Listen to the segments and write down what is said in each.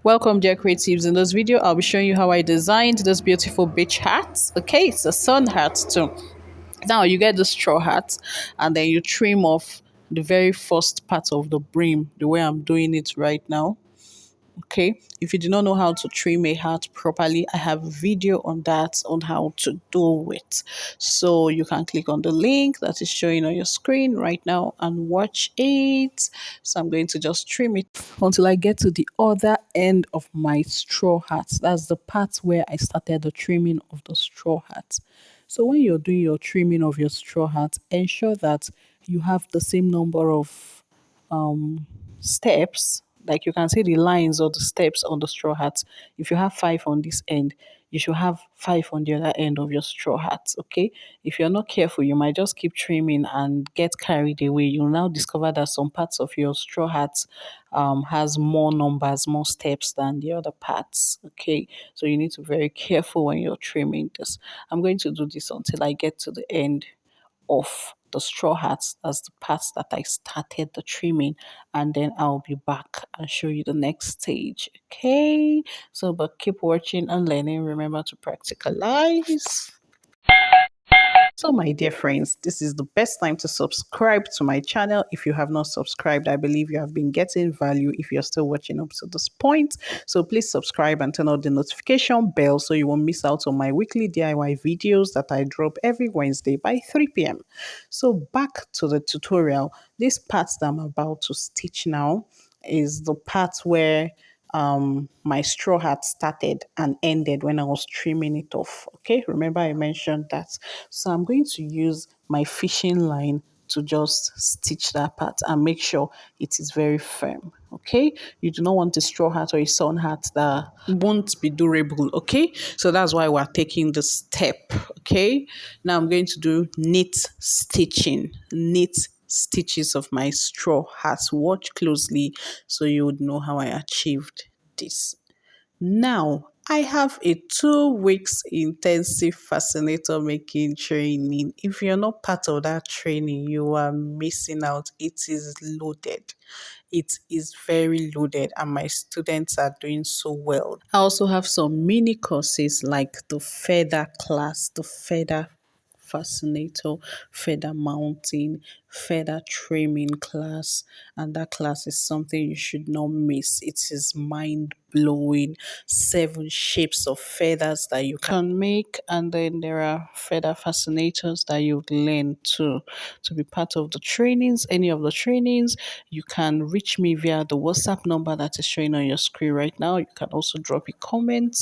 Welcome, dear creatives. In this video, I'll be showing you how I designed this beautiful beach hat. Okay, it's a sun hat too. Now you get the straw hat and then you trim off the very first part of the brim the way I'm doing it right now. Okay, if you do not know how to trim a hat properly, I have a video on that on how to do it. So you can click on the link that is showing on your screen right now and watch it. So I'm going to just trim it until I get to the other end of my straw hat. That's the part where I started the trimming of the straw hat. So when you're doing your trimming of your straw hat, ensure that you have the same number of steps, like you can see the lines or the steps on the straw hat. If you have five on this end, you should have five on the other end of your straw hat. Okay, if you're not careful, you might just keep trimming and get carried away. You'll now discover that some parts of your straw hat has more numbers, more steps than the other parts. Okay, so you need to be very careful when you're trimming this. I'm going to do this until I get to the end of the straw hats. That's the parts that I started the trimming, and then I'll be back and show you the next stage. Okay, so but keep watching and learning. Remember to practicalize. So, my dear friends, this is the best time to subscribe to my channel. If you have not subscribed, I believe you have been getting value if you're still watching up to this point. So, please subscribe and turn on the notification bell so you won't miss out on my weekly DIY videos that I drop every Wednesday by 3 p.m. So, back to the tutorial. This part that I'm about to stitch now is the part where my straw hat started and ended when I was trimming it off. Okay, remember I mentioned that. So I'm going to use my fishing line to just stitch that part and make sure it is very firm. Okay, you do not want a straw hat or a sun hat that won't be durable. Okay, so that's why we're taking the step. Okay, now I'm going to do knit stitching, knit stitches of my straw hats. Watch closely so you would know how I achieved this. Now, I have a 2 weeks intensive fascinator making training. If you're not part of that training, you are missing out. It is loaded. It is very loaded, and my students are doing so well. I also have some mini courses like the feather class, the feather fascinator, feather mounting, feather trimming class, and that class is something you should not miss. It is mind blowing. 7 shapes of feathers that you can make, and then there are feather fascinators that you learn to be part of the trainings. Any of the trainings, you can reach me via the WhatsApp number that is showing on your screen right now. You can also drop a comment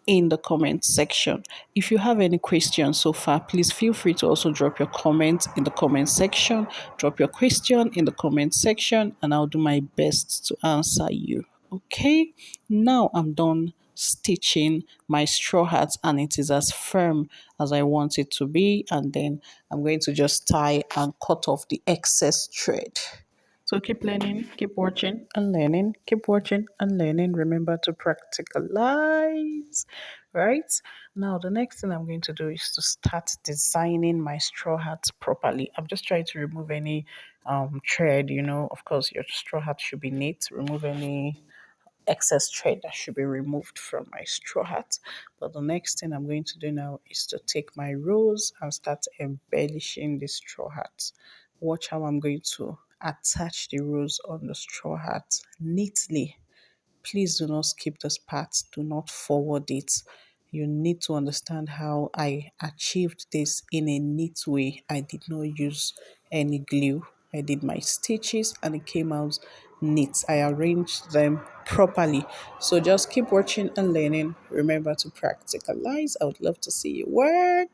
in the comment section. If you have any questions so far, please feel free to also drop your comment in the comment section. Drop your question in the comment section, and I'll do my best to answer you. Okay, now I'm done stitching my straw hat and it is as firm as I want it to be, and then I'm going to just tie and cut off the excess thread. So keep learning, keep watching and learning, keep watching and learning. Remember to practicalize, right? Now, the next thing I'm going to do is to start designing my straw hat properly. I'm just trying to remove any thread, of course, your straw hat should be neat. Remove any excess thread that should be removed from my straw hat. But the next thing I'm going to do now is to take my rose and start embellishing the straw hat. Watch how I'm going to attach the rose on the straw hat neatly. Please do not skip this part, do not forward it. You need to understand how I achieved this in a neat way. I did not use any glue. I did my stitches and it came out neat. I arranged them properly. So just keep watching and learning. Remember to practicalize. I would love to see you work.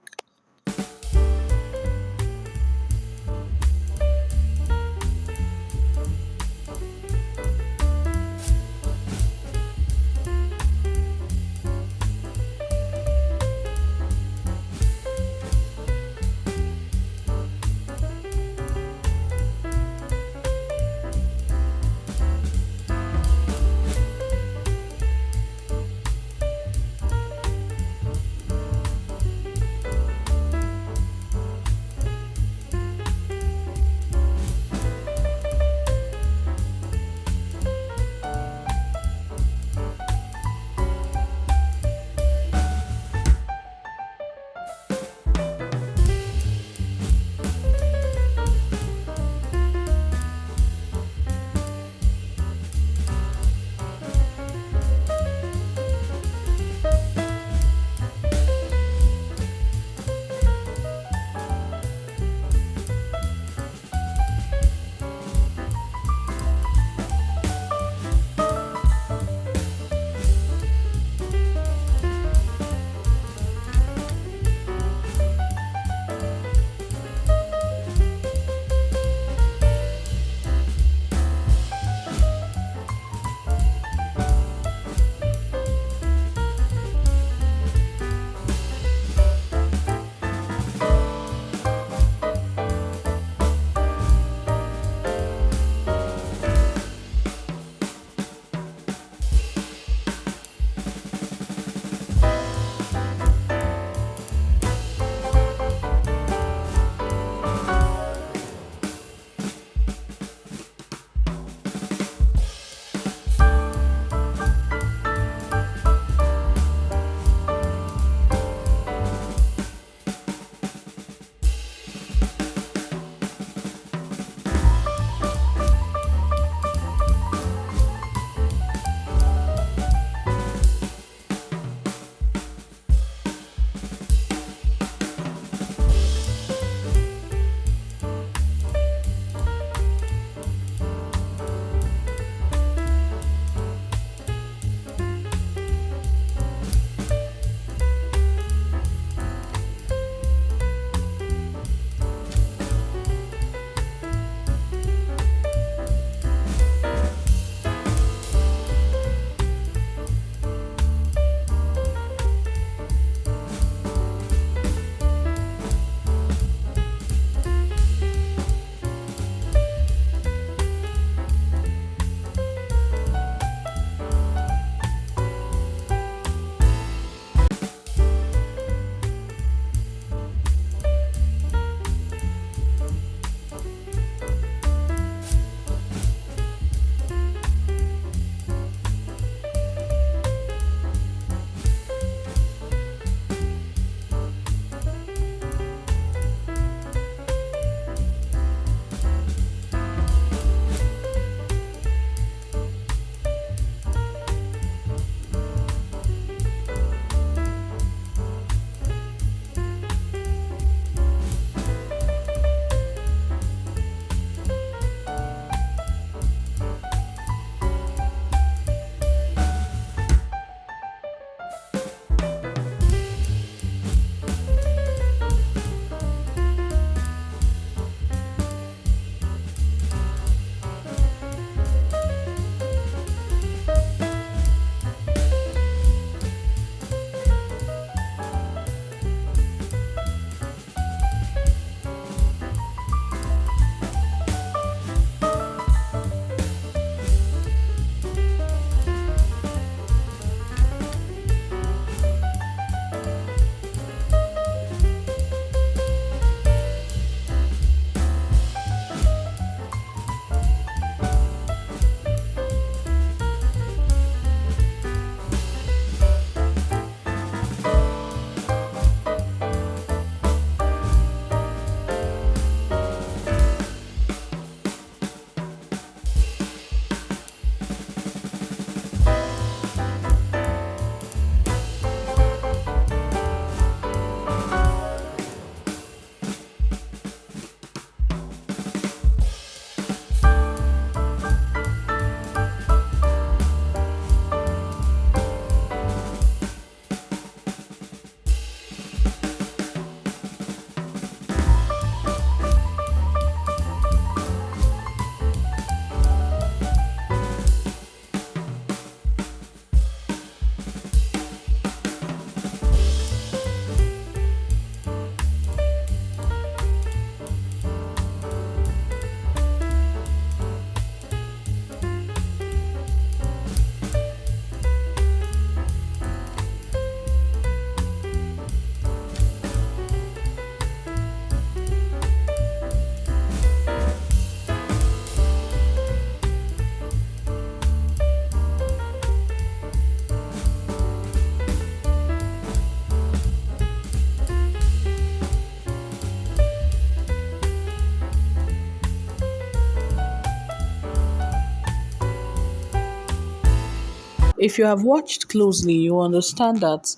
If you have watched closely, you understand that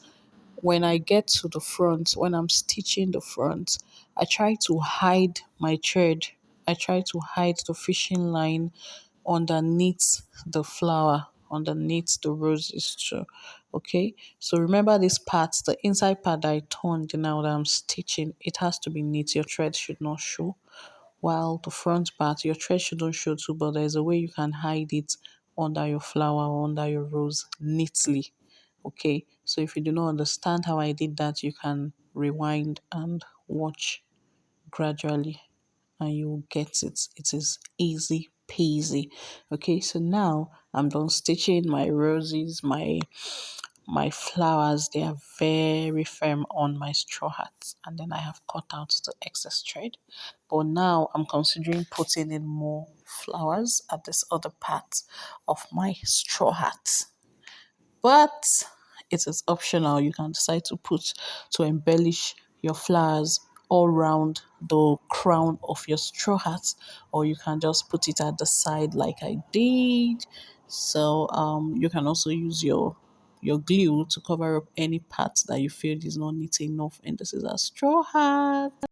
when I get to the front, when I'm stitching the front, I try to hide my thread. I try to hide the fishing line underneath the flower, underneath the roses too. Okay, so remember this part, the inside part that I turned now that I'm stitching, it has to be neat. Your thread should not show. While the front part, your thread shouldn't show too, but there's a way you can hide it under your flower or under your rose neatly. Okay, so if you do not understand how I did that, you can rewind and watch gradually and you will get it. It is easy peasy. Okay, so now I'm done stitching my roses, my flowers. They are very firm on my straw hat, and then I have cut out the excess thread. But now I'm considering putting in more flowers at this other part of my straw hat, but it is optional. You can decide to put to embellish your flowers all round the crown of your straw hat, or you can just put it at the side like I did. So you can also use your glue to cover up any part that you feel is not neat enough, and this is a straw hat.